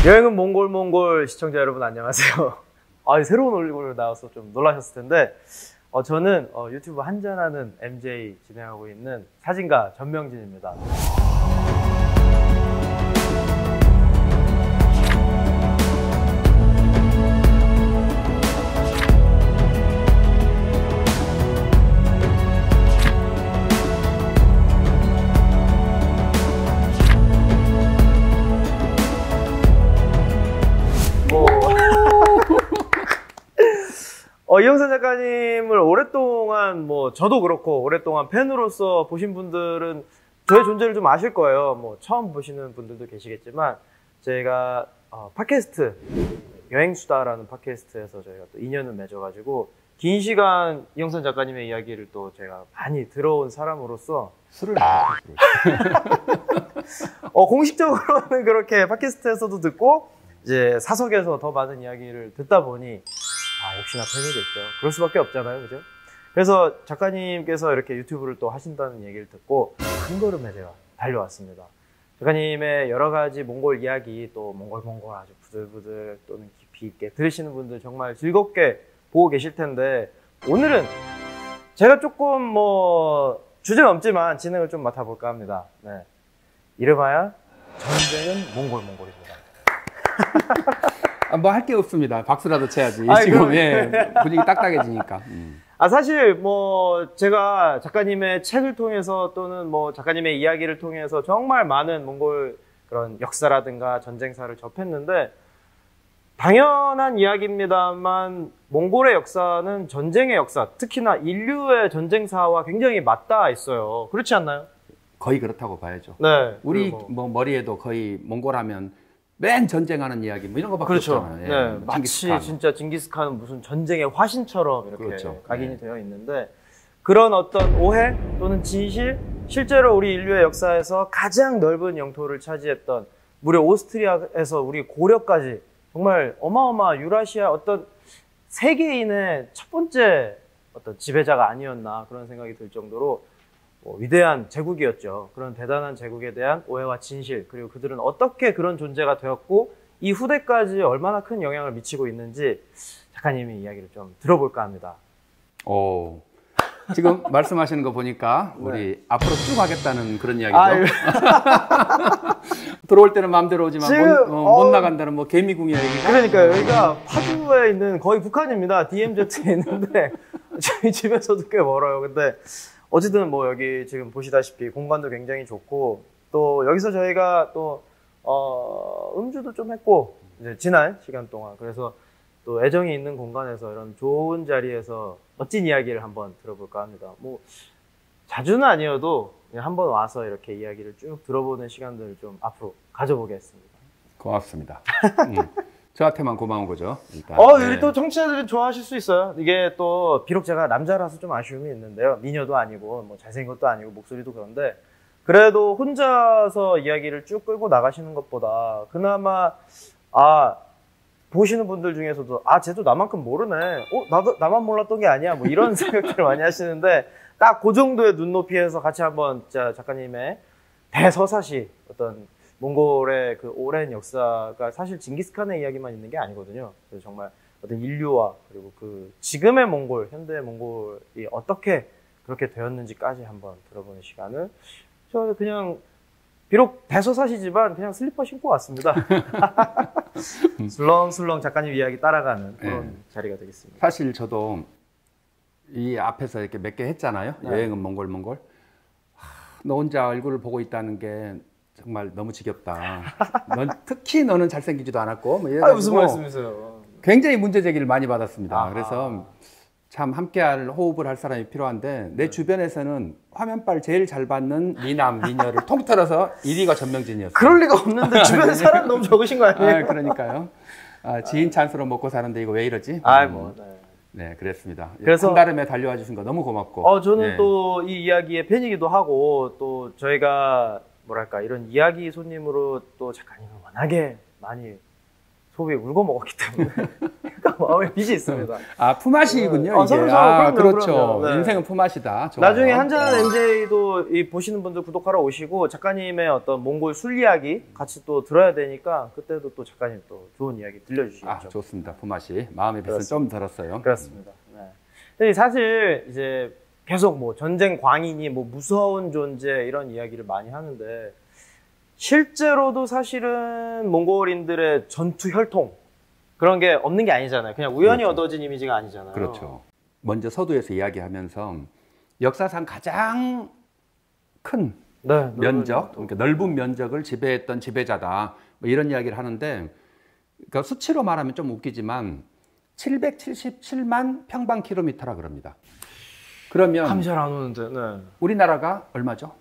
여행은 몽골 시청자 여러분 안녕하세요. 새로운 얼굴로 나와서 좀 놀라셨을 텐데 저는 유튜브 한잔하는 MJ 진행하고 있는 사진가 전명진입니다. 이영선 작가님을 오랫동안 저도 그렇고 오랫동안 팬으로서 보신 분들은 저의 존재를 좀 아실 거예요. 처음 보시는 분들도 계시겠지만 제가 팟캐스트 여행수다라는 팟캐스트에서 저희가 또 인연을 맺어가지고 긴 시간 이영선 작가님의 이야기를 또 제가 많이 들어온 사람으로서 술을 먹었어요. 공식적으로는 그렇게 팟캐스트에서도 듣고 이제 사석에서 더 많은 이야기를 듣다 보니 역시나 팬이겠죠. 그럴 수밖에 없잖아요, 그죠? 그래서 작가님께서 이렇게 유튜브를 또 하신다는 얘기를 듣고 한 걸음에 제가 달려왔습니다. 작가님의 여러 가지 몽골 이야기, 또 몽골 아주 부들부들 또는 깊이 있게 들으시는 분들 정말 즐겁게 보고 계실 텐데 오늘은 제가 조금 주제 넘지만 진행을 좀 맡아볼까 합니다. 네. 이름하여 전쟁은 몽골입니다. 할 게 없습니다. 박수라도 쳐야지. 지금 분위기 딱딱해지니까. 사실 제가 작가님의 책을 통해서 또는 작가님의 이야기를 통해서 정말 많은 몽골 그런 역사라든가 전쟁사를 접했는데 당연한 이야기입니다만 몽골의 역사는 전쟁의 역사, 특히나 인류의 전쟁사와 굉장히 맞닿아 있어요. 그렇지 않나요? 거의 그렇다고 봐야죠. 네. 우리 머리에도 거의 몽골 하면 맨 전쟁하는 이야기 이런 거밖에 없잖아요. 네, 마치 진짜 징기스칸은 무슨 전쟁의 화신처럼 이렇게 각인이 되어 있는데 그런 어떤 오해 또는 진실, 실제로 우리 인류의 역사에서 가장 넓은 영토를 차지했던 무려 오스트리아에서 우리 고려까지 정말 유라시아 어떤 세계인의 첫 번째 어떤 지배자가 아니었나 그런 생각이 들 정도로 위대한 제국이었죠. 그런 대단한 제국에 대한 오해와 진실, 그리고 그들은 어떻게 그런 존재가 되었고 이 후대까지 얼마나 큰 영향을 미치고 있는지 작가님이 이야기를 좀 들어볼까 합니다. 지금 말씀하시는 거 보니까 우리 앞으로 쭉 하겠다는 그런 이야기죠. 들어올 때는 마음대로 오지만 지금, 못 나간다는 개미궁 이야기. 그러니까요. 여기가 파주에 있는 거의 북한입니다. DMZ에 있는데 저희 집에서도 꽤 멀어요. 근데 어쨌든 여기 지금 보시다시피 공간도 굉장히 좋고 또 여기서 저희가 또 음주도 좀 했고 이제 지난 시간 동안 그래서 또 애정이 있는 공간에서 이런 좋은 자리에서 멋진 이야기를 한번 들어볼까 합니다. 자주는 아니어도 그냥 한번 와서 이렇게 이야기를 쭉 들어보는 시간들을 좀 앞으로 가져보겠습니다. 고맙습니다. 저한테만 고마운 거죠. 일단. 우리 또 청취자들이 좋아하실 수 있어요. 이게 또 비록 제가 남자라서 좀 아쉬움이 있는데요. 미녀도 아니고 잘생긴 것도 아니고 목소리도 그런데 그래도 혼자서 이야기를 쭉 끌고 나가시는 것보다 그나마 보시는 분들 중에서도 쟤도 나만큼 모르네. 나만 몰랐던 게 아니야. 이런 생각들을 많이 하시는데 딱 그 정도의 눈높이에서 같이 한번 작가님의 대서사시 어떤 몽골의 그 오랜 역사가 사실 징기스칸의 이야기만 있는 게 아니거든요. 그래서 정말 어떤 인류와 그리고 그 지금의 몽골, 현대 몽골이 어떻게 그렇게 되었는지까지 한번 들어보는 시간을 저 그냥 비록 대서사시지만 그냥 슬리퍼 신고 왔습니다. 슬렁슬렁 작가님 이야기 따라가는 그런 자리가 되겠습니다. 사실 저도 이 앞에서 이렇게 몇 개 했잖아요. 여행은 몽골. 너 혼자 얼굴을 보고 있다는 게 정말 너무 지겹다. 특히 너는 잘생기지도 않았고 무슨 말씀이세요? 굉장히 문제 제기를 많이 받았습니다. 그래서 참 함께할 호흡을 할 사람이 필요한데 내 주변에서는 화면빨 제일 잘 받는 미남, 미녀를 통틀어서 1위가 전명진이었어요. 그럴 리가 없는데 주변에 사람 너무 적으신 거 아니에요? 그러니까요. 지인 찬스로 먹고 사는데 이거 왜 이러지? 네, 그랬습니다. 그래서 한달음에 달려와 주신 거 너무 고맙고. 저는 또 이 이야기의 팬이기도 하고 또 저희가 이런 이야기 손님으로 또 작가님을 워낙에 많이 소비 울고 먹었기 때문에 약간 마음에 빚이 있습니다. 아, 품앗이군요. 네. 이게. 그럼요, 그렇죠. 그럼요. 네. 인생은 품앗이다. 좋아요. 나중에 한잔한 NJ도 이 보시는 분들 구독하러 오시고 작가님의 어떤 몽골 술 이야기 같이 또 들어야 되니까 그때도 또 작가님 또 좋은 이야기 들려주시겠죠. 아, 좋습니다. 품앗이. 마음의 빚은 좀 들었어요. 그렇습니다. 네. 근데 사실 이제 계속 뭐 전쟁 광인이 뭐 무서운 존재 이런 이야기를 많이 하는데 실제로도 사실은 몽골인들의 전투 혈통 그런 게 없는 게 아니잖아요. 그냥 우연히 그렇죠. 얻어진 이미지가 아니잖아요. 그렇죠. 먼저 서두에서 이야기하면서 역사상 가장 큰 네, 면적, 그러니까 넓은 면적을 지배했던 지배자다. 뭐 이런 이야기를 하는데 그러니까 수치로 말하면 좀 웃기지만 777만 평방킬로미터라 그럽니다. 그러면 감이 잘 안 오는데. 네. 우리나라가 얼마죠?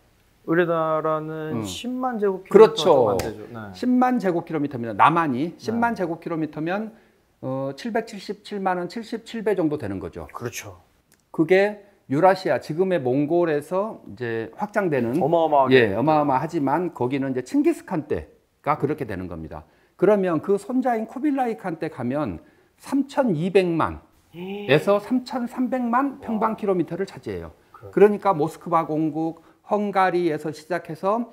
우리나라는 10만 제곱킬로미터 그렇죠. 안 되죠. 네. 10만 제곱킬로미터면 남한이 10만 제곱킬로미터면 777만은 77배 정도 되는 거죠. 그렇죠. 그게 유라시아 지금의 몽골에서 이제 확장되는 어마어마하게. 예, 어마어마하지만 거기는 이제 칭기스칸 때가 그렇게 되는 겁니다. 그러면 그 손자인 쿠빌라이 칸 때 가면 3,200만에서 3,300만 평방킬로미터를 차지해요. 그러니까 모스크바 공국, 헝가리에서 시작해서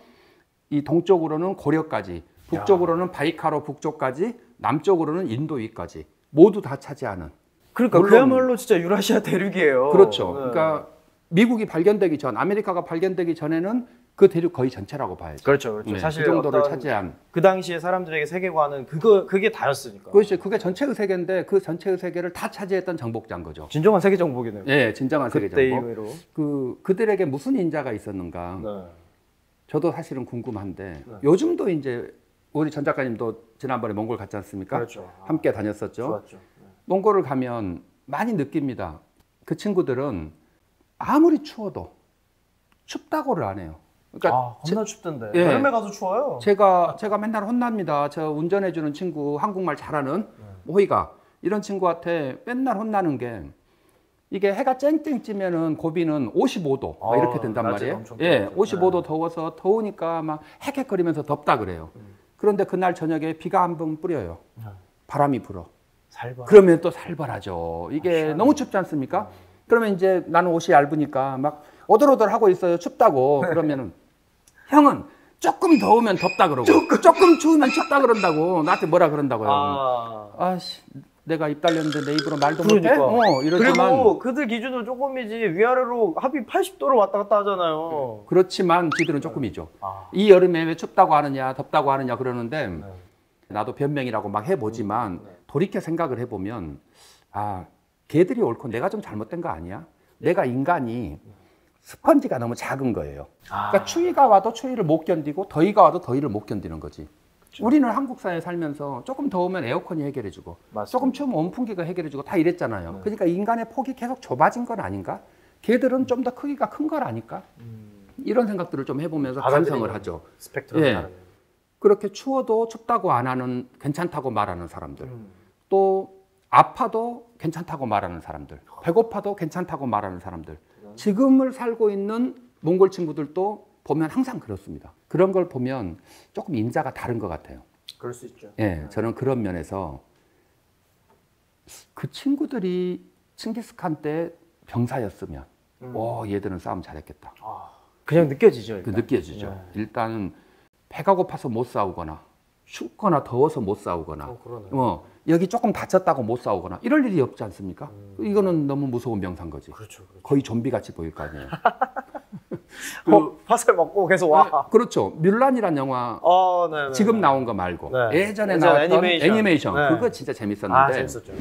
이 동쪽으로는 고려까지, 북쪽으로는 바이카로 북쪽까지, 남쪽으로는 인도 위까지 모두 다 차지하는. 그러니까 물론, 그야말로 진짜 유라시아 대륙이에요. 그렇죠. 네. 그러니까 미국이 발견되기 전, 아메리카가 발견되기 전에는 그 대륙 거의 전체라고 봐야죠. 그렇죠, 그렇죠. 네, 사실 그 정도를 어떤 차지한. 그 당시에 사람들에게 세계관은 그게 다였으니까. 그렇죠. 그게 전체의 세계인데 그 전체의 세계를 다 차지했던 정복자인 거죠. 진정한 세계 정복이네요. 예, 진정한 세계 그때 정복. 이후로. 그들에게 무슨 인자가 있었는가? 네. 저도 사실은 궁금한데 네. 요즘도 이제 우리 전 작가님도 지난번에 몽골 갔지 않습니까? 그렇죠. 함께 다녔었죠. 좋았죠. 네. 몽골을 가면 많이 느낍니다. 그 친구들은 아무리 추워도 춥다고를 안 해요. 그러니까 겁나 춥던데. 예. 여름에 가서 추워요. 제가 맨날 혼납니다. 저 운전해주는 친구, 한국말 잘하는 호이가 이런 친구한테 맨날 혼나는 게 이게 해가 쨍쨍 찌면은 고비는 55도 이렇게 된단 말이에요. 예, 55도 더워서 더우니까 막 헥헥거리면서 덥다 그래요. 그런데 그날 저녁에 비가 한 번 뿌려요. 바람이 불어. 살벌. 그러면 또 살벌하죠. 이게 너무 춥지 않습니까? 그러면 이제 나는 옷이 얇으니까 막 오돌오돌 하고 있어요. 춥다고. 그러면은 형은 조금 더우면 덥다 그러고 조금 추우면 춥다 그런다고 나한테 뭐라 그런다고요. 아씨 내가 입 달렸는데 내 입으로 말도 그러니까. 못해? 이러지만 그리고 그들 기준으로 조금이지 위아래로 합이 80도로 왔다 갔다 하잖아요. 그렇지만 지들은 조금이죠. 이 여름에 왜 춥다고 하느냐 덥다고 하느냐 그러는데 나도 변명이라고 막 해보지만 돌이켜 생각을 해보면 아 걔들이 옳고 내가 좀 잘못된 거 아니야? 내가 인간이 스펀지가 너무 작은 거예요. 그러니까 추위가 와도 추위를 못 견디고 더위가 와도 더위를 못 견디는 거지. 그렇죠. 우리는 한국 사회에 살면서 조금 더우면 에어컨이 해결해주고 맞습니다. 조금 추우면 온풍기가 해결해주고 다 이랬잖아요. 그러니까 인간의 폭이 계속 좁아진 건 아닌가? 걔들은 좀 더 크기가 큰 걸 아니까? 이런 생각들을 좀 해보면서 반성을 하죠. 스펙트럼이 예. 다르네요. 그렇게 추워도 춥다고 안 하는 괜찮다고 말하는 사람들 또 아파도 괜찮다고 말하는 사람들 배고파도 괜찮다고 말하는 사람들 지금을 살고 있는 몽골 친구들도 보면 항상 그렇습니다. 그런 걸 보면 조금 인자가 다른 것 같아요. 그럴 수 있죠. 예, 저는 그런 면에서 그 친구들이 칭기스칸 때 병사였으면 얘들은 싸움 잘했겠다. 그냥 느껴지죠. 일단. 느껴지죠. 네. 일단 배가 고파서 못 싸우거나 춥거나 더워서 못 싸우거나 여기 조금 다쳤다고 못 싸우거나 이럴 일이 없지 않습니까? 이거는 너무 무서운 병사인 거지. 그렇죠. 거의 좀비같이 보일 거 아니에요. 화살 먹고 계속 와. 그렇죠. 뮬란이란 영화 네네. 지금 나온 거 말고 예전에 예전 나왔던 애니메이션 네. 그거 진짜 재밌었는데 재밌었죠.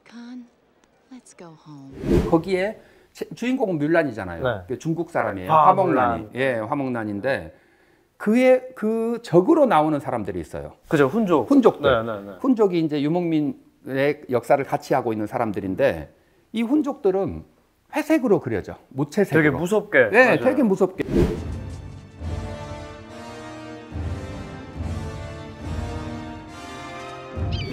Khan, let's go home. 거기에 주인공은 뮬란이잖아요. 네. 중국 사람이에요. 화목난. 화목난이. 예, 화목난인데 그 적으로 나오는 사람들이 있어요. 그죠, 훈족. 훈족들. 네. 훈족이 이제 유목민의 역사를 같이 하고 있는 사람들인데 이 훈족들은 회색으로 그려져. 무채색으로. 되게 무섭게. 네, 맞아요. 되게 무섭게.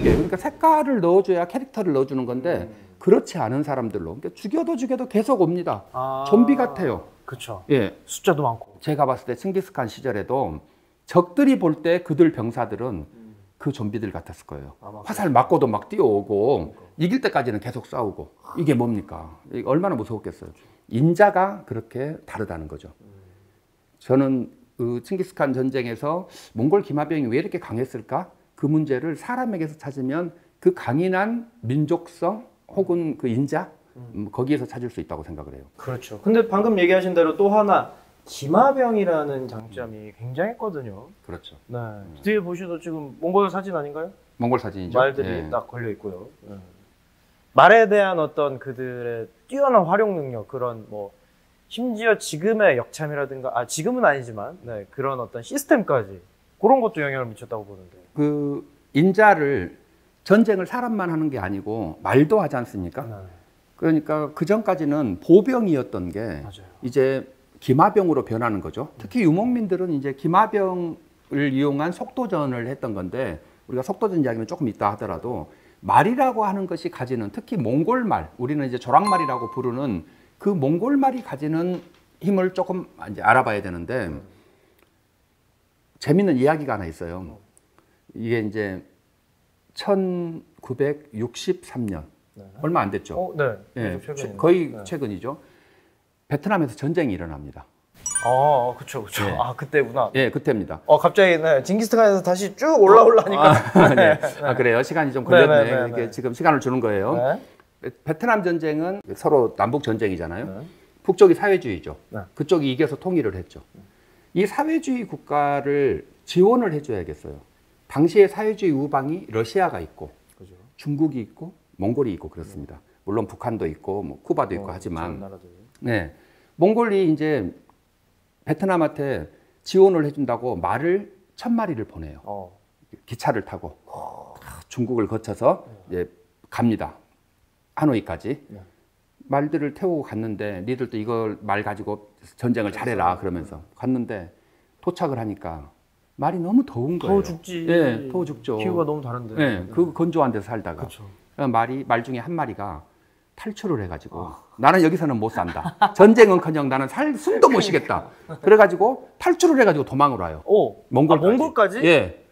그러니까 색깔을 넣어줘야 캐릭터를 넣어주는 건데 그렇지 않은 사람들로 그러니까 죽여도 계속 옵니다. 좀비 같아요. 그렇죠. 예, 숫자도 많고. 제가 봤을 때 칭기스칸 시절에도 적들이 볼 때 그들 병사들은 그 좀비들 같았을 거예요. 아마 화살 맞고도 막 뛰어오고 이길 때까지는 계속 싸우고 이게 뭡니까? 이게 얼마나 무서웠겠어요. 인자가 그렇게 다르다는 거죠. 저는 그 칭기스칸 전쟁에서 몽골 기마병이 왜 이렇게 강했을까? 그 문제를 사람에게서 찾으면 그 강인한 민족성 혹은 그 인자 거기에서 찾을 수 있다고 생각을 해요. 그렇죠. 근데 방금 얘기하신 대로 또 하나 기마병이라는 장점이 굉장했거든요. 그렇죠. 네. 뒤에 보셔도 지금 몽골 사진 아닌가요? 몽골 사진이죠. 말들이 예. 딱 걸려 있고요. 네. 말에 대한 어떤 그들의 뛰어난 활용 능력, 그런 뭐 심지어 지금의 역참이라든가, 지금은 아니지만 네, 그런 어떤 시스템까지 그런 것도 영향을 미쳤다고 보는데. 그 인자를 전쟁을 사람만 하는 게 아니고 말도 하지 않습니까? 네. 그러니까 그 전까지는 보병이었던 게 맞아요. 이제 기마병으로 변하는 거죠. 특히 유목민들은 이제 기마병을 이용한 속도전을 했던 건데 우리가 속도전 이야기는 조금 이따 하더라도 말이라고 하는 것이 가지는 특히 몽골말, 우리는 이제 조랑말이라고 부르는 그 몽골말이 가지는 힘을 조금 이제 알아봐야 되는데 재밌는 이야기가 하나 있어요. 이게 이제 1963년 네. 얼마 안 됐죠. 네. 예, 최근이네요. 거의 네. 최근이죠. 베트남에서 전쟁이 일어납니다. 그쵸. 네. 그때구나. 예, 그때입니다. 갑자기, 네, 징기스칸에서 다시 쭉 올라오려니까. 네. 그래요. 시간이 좀 걸렸네. 네. 이게 지금 시간을 주는 거예요. 네. 베트남 전쟁은 서로 남북 전쟁이잖아요. 네. 북쪽이 사회주의죠. 네. 그쪽이 이겨서 통일을 했죠. 이 사회주의 국가를 지원을 해줘야겠어요. 당시에 사회주의 우방이 러시아가 있고 그죠. 중국이 있고 몽골이 있고 그렇습니다. 물론 북한도 있고 뭐 쿠바도 있고 하지만 네, 몽골이 이제 베트남한테 지원을 해준다고 말을 1000마리를 보내요. 기차를 타고 중국을 거쳐서 이제 갑니다. 하노이까지. 네. 말들을 태우고 갔는데 니들도 이걸 말 가지고 전쟁을 잘해라 그러면서 갔는데 도착을 하니까 말이 너무 더운 거예요. 더워 죽지. 예, 더워 죽죠. 기후가 너무 다른데. 예, 그 건조한 데서 살다가 그쵸. 말 중에 한 마리가 탈출을 해가지고 나는 여기서는 못 산다. 전쟁은커녕 나는 숨도 못 쉬겠다. 그래가지고 탈출을 해가지고 도망을 와요. 몽골까지. 몽골까지? 예.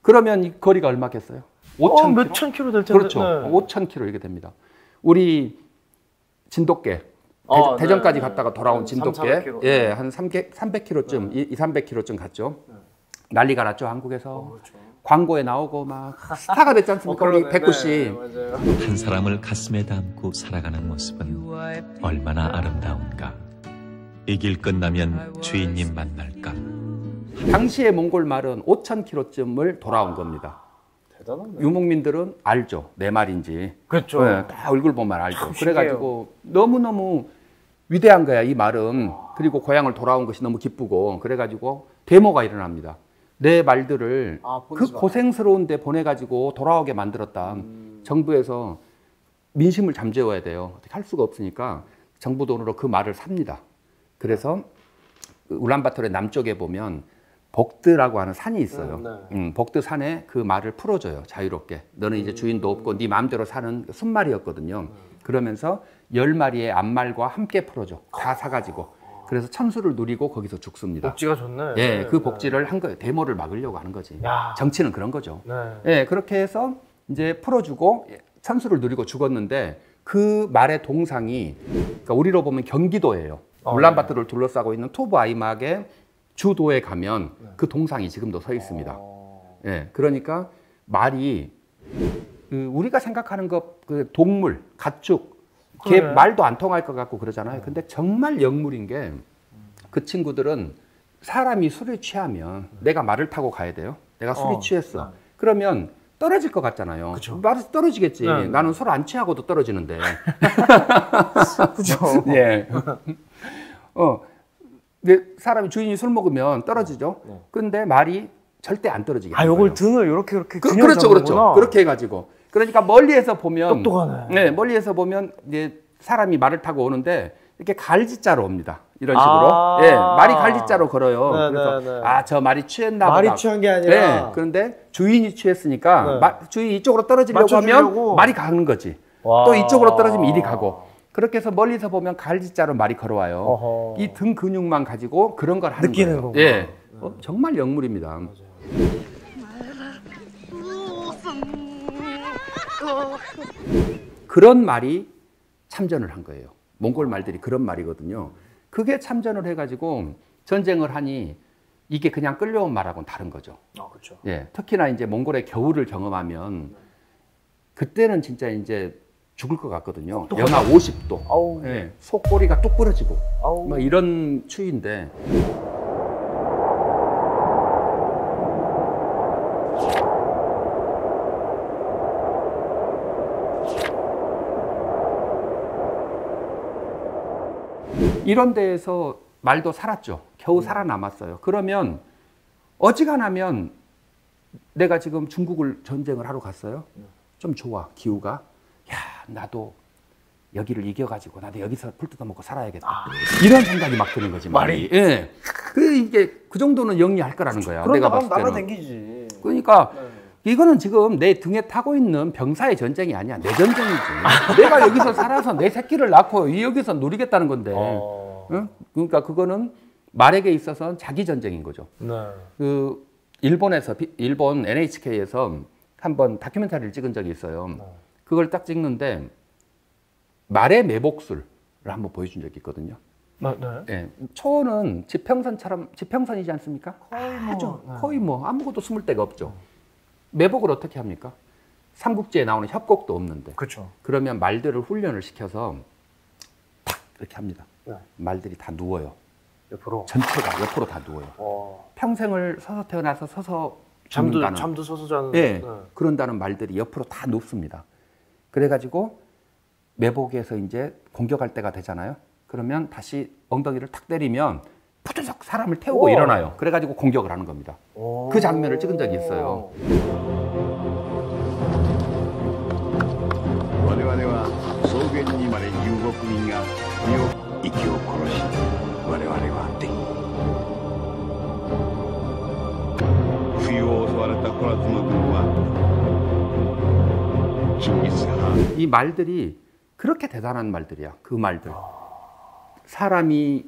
그러면 이 거리가 얼마겠어요? 5,000km? 몇천 킬로 될 텐데. 그렇죠. 네. 5,000km 이렇게 됩니다. 우리 진돗개 대전까지 갔다가 돌아온 진돗개 300km. 예, 한 300km쯤 200-300km쯤 갔죠. 난리가 났죠, 한국에서. 그렇죠. 광고에 나오고 막 스타가 됐지 않습니까? 우리 백구 씨. 맞아요. 한 사람을 가슴에 담고 살아가는 모습은 얼마나 아름다운가. 이 길 끝나면 주인님 만날까. 당시의 몽골 말은 5,000km쯤을 돌아온 겁니다. 대단하네. 유목민들은 알죠, 내 말인지. 그렇죠. 네, 다 얼굴 보면 알죠. 그래가지고 너무너무 위대한 거야, 이 말은. 그리고 고향을 돌아온 것이 너무 기쁘고. 그래가지고 데모가 일어납니다. 내 말들을 그 고생스러운 데 보내가지고 돌아오게 만들었다. 정부에서 민심을 잠재워야 돼요. 어떻게 할 수가 없으니까 정부 돈으로 그 말을 삽니다. 그래서 울란바토르의 남쪽에 보면 복드라고 하는 산이 있어요. 복드 산에 그 말을 풀어줘요. 자유롭게. 너는 이제 주인도 없고 네 마음대로 사는 순말이었거든요. 그러면서 10마리의 암말과 함께 풀어줘. 다 사가지고. 그래서 천수를 누리고 거기서 죽습니다. 복지가 좋네. 예, 그 복지를 한 거예요. 데모를 막으려고 하는 거지. 야. 정치는 그런 거죠. 네. 예, 그렇게 해서 이제 풀어주고 천수를 누리고 죽었는데 그 말의 동상이 그러니까 우리로 보면 경기도예요. 울란바토르를 둘러싸고 있는 투브 아이막의 주도에 가면 그 동상이 지금도 서 있습니다. 예, 그러니까 말이 우리가 생각하는 그 동물, 가축, 걔 말도 안 통할 것 같고 그러잖아요. 근데 정말 역물인 게 그 친구들은 사람이 술에 취하면 내가 말을 타고 가야 돼요. 내가 술이 취했어. 그러면 떨어질 것 같잖아요. 말이 떨어지겠지. 네. 나는 술 안 취하고도 떨어지는데. 그죠. 예. 근데 사람이 주인이 술 먹으면 떨어지죠. 근데 말이 절대 안 떨어지게. 요걸 등을 이렇게 그렇죠. 그렇게 해가지고. 그러니까 멀리에서 보면 똑똑하네. 네, 멀리에서 보면 이제 사람이 말을 타고 오는데 이렇게 갈지자로 옵니다. 이런 식으로. 예, 말이 갈지자로 걸어요. 네, 그래서 네. 저 말이 취했나 보다. 말이 취한 게 아니라. 네, 그런데 주인이 취했으니까 네. 주인이 이쪽으로 떨어지려고 하면 말이 가는 거지. 와. 또 이쪽으로 떨어지면 이리 가고. 그렇게 해서 멀리서 보면 갈지자로 말이 걸어와요. 어허. 이 등 근육만 가지고 그런 걸 하는 느끼는 거예요. 거구나. 예, 정말 역물입니다. 그런 말이 참전을 한 거예요. 몽골 말들이 그런 말이거든요. 그게 참전을 해가지고 전쟁을 하니 이게 그냥 끌려온 말하고는 다른 거죠. 그렇죠. 예, 특히나 이제 몽골의 겨울을 경험하면 그때는 진짜 이제 죽을 것 같거든요. 영하 50도. 아우, 예, 속꼬리가 뚝 부러지고 아우. 뭐 이런 추위인데 이런 데에서 말도 살았죠. 겨우 살아남았어요. 그러면 어지간하면 내가 지금 중국을 전쟁을 하러 갔어요. 좀 좋아, 기후가. 야, 나도 여기를 이겨가지고 나도 여기서 풀 뜯어먹고 살아야겠다. 이런 생각이 막 드는 거지. 말이. 예. 이게 그 정도는 영리할 거라는 거야. 내가 봤을 때는. 날아다니지. 그러니까 이거는 지금 내 등에 타고 있는 병사의 전쟁이 아니야. 내 전쟁이지. 내가 여기서 살아서 내 새끼를 낳고 여기서 누리겠다는 건데. 응? 그러니까 그거는 말에게 있어서는 자기 전쟁인 거죠. 네. 일본 NHK에서 한번 다큐멘터리를 찍은 적이 있어요. 그걸 딱 찍는데 말의 매복술을 한번 보여준 적이 있거든요. 네. 예, 초는 지평선이지 않습니까? 거의 뭐 아무것도 숨을 데가 없죠. 매복을 어떻게 합니까? 삼국지에 나오는 협곡도 없는데. 그렇죠. 그러면 말들을 훈련을 시켜서 탁 이렇게 합니다. 네. 말들이 다 누워요. 옆으로. 전체가 옆으로 다 누워요. 평생을 서서 태어나서 서서 잠도 서서 자는. 네. 그런다는 말들이 옆으로 다 눕습니다. 그래가지고 매복에서 이제 공격할 때가 되잖아요. 그러면 다시 엉덩이를 탁 때리면 푸드적 사람을 태우고 일어나요. 그래가지고 공격을 하는 겁니다. 그 장면을 찍은 적이 있어요. 我々は草原にまで遊牧民が身を息を殺し我々は冬を襲われたコラツの軍はチンギス・ハン 이 말들이 그렇게 대단한 말들이야. 그 말들. 사람이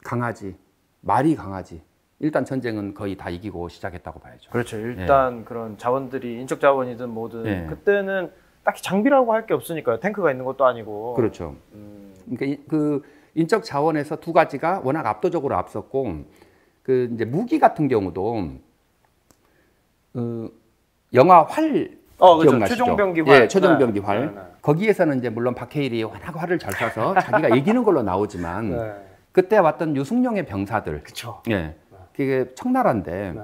강하지, 말이 강하지. 일단 전쟁은 거의 다 이기고 시작했다고 봐야죠. 그렇죠. 일단 그런 자원들이 인적 자원이든 뭐든 그때는 딱히 장비라고 할 게 없으니까요. 탱크가 있는 것도 아니고. 그렇죠. 그러니까 그 인적 자원에서 두 가지가 워낙 압도적으로 앞섰고 그 이제 무기 같은 경우도 영화 활 기억나시죠? 최종병기 활. 예, 최종병기 활. 거기에서는 이제 물론 박해일이 워낙 활을 잘 쏴서 자기가 이기는 걸로 나오지만 그때 왔던 유승룡의 병사들. 그렇죠. 예. 그게 청나라인데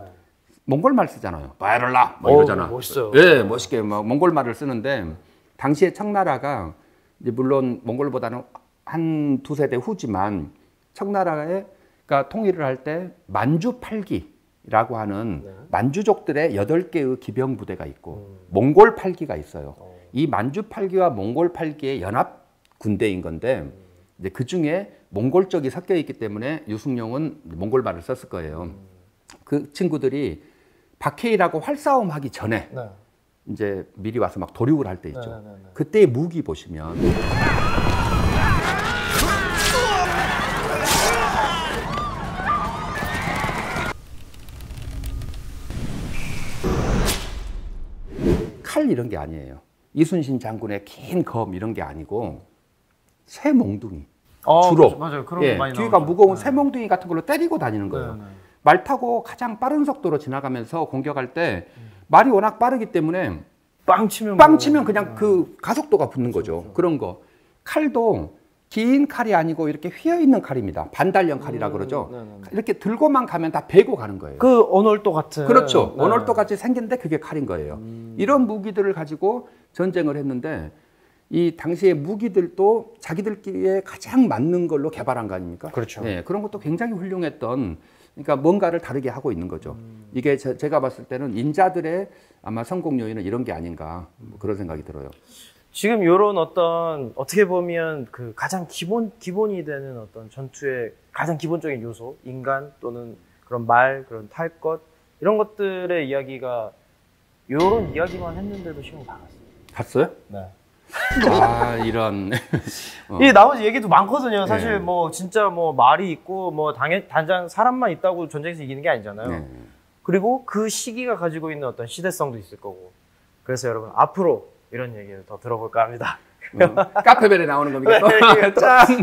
몽골 말 쓰잖아요. 바이럴라 뭐 이러잖아. 멋있어요. 예, 멋있게 막 몽골 말을 쓰는데 당시에 청나라가 이제 물론 몽골보다는 한 두세 대 후지만 청나라에 그러니까 통일을 할 때 만주 8기라고 하는 만주족들의 8개의 기병 부대가 있고 몽골 8기가 있어요. 이 만주 8기와 몽골 8기의 연합 군대인 건데 이제 그 중에 몽골 쪽이 섞여 있기 때문에 유승룡은 몽골 말을 썼을 거예요. 그 친구들이 박해일하고 활싸움 하기 전에 이제 미리 와서 막 도륙을 할 때 있죠. 그때의 무기 보시면 칼 이런 게 아니에요. 이순신 장군의 긴 검 이런 게 아니고 쇠 몽둥이. 주로 그렇죠. 맞아요. 그런 거 많이 뒤가 나오죠. 무거운 쇠 몽둥이 같은 걸로 때리고 다니는 거예요. 말 타고 가장 빠른 속도로 지나가면서 공격할 때 말이 워낙 빠르기 때문에 빵 치면 그냥 그 가속도가 붙는 거죠. 그런 거. 칼도 긴 칼이 아니고 이렇게 휘어 있는 칼입니다. 반달형 칼이라 그러죠. 이렇게 들고만 가면 다 베고 가는 거예요. 그 언월도 같은. 그렇죠. 언월도 같이 생긴데 그게 칼인 거예요. 이런 무기들을 가지고 전쟁을 했는데 이 당시의 무기들도 자기들끼리에 가장 맞는 걸로 개발한 거 아닙니까? 그렇죠. 네, 그런 것도 굉장히 훌륭했던, 그러니까 뭔가를 다르게 하고 있는 거죠. 이게 제가 봤을 때는 인자들의 아마 성공 요인은 이런 게 아닌가, 뭐 그런 생각이 들어요. 지금 이런 어떤 어떻게 보면 그 가장 기본이 되는 어떤 전투의 가장 기본적인 요소, 인간 또는 그런 말, 그런 탈 것, 이런 것들의 이야기가 이런 이야기만 했는데도 시간이 다 갔어요. 갔어요? 네. 아, 이런. 이 나머지 얘기도 많거든요. 사실 네. 뭐 진짜 뭐 말이 있고 뭐 단장 사람만 있다고 전쟁에서 이기는 게 아니잖아요. 그리고 그 시기가 가지고 있는 어떤 시대성도 있을 거고. 그래서 여러분 앞으로 이런 얘기를 더 들어볼까 합니다. 카페벨에 나오는 겁니까? 네,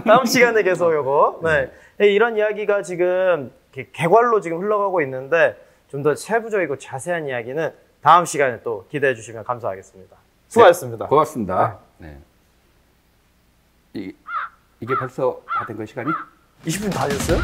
다음 시간에 계속 요거. 네. 이런 이야기가 지금 개괄로 지금 흘러가고 있는데 좀 더 세부적이고 자세한 이야기는 다음 시간에 또 기대해 주시면 감사하겠습니다. 수고하셨습니다. 네, 고맙습니다. 네. 이게 벌써 다 된 거 시간이? 20분 다 됐어요?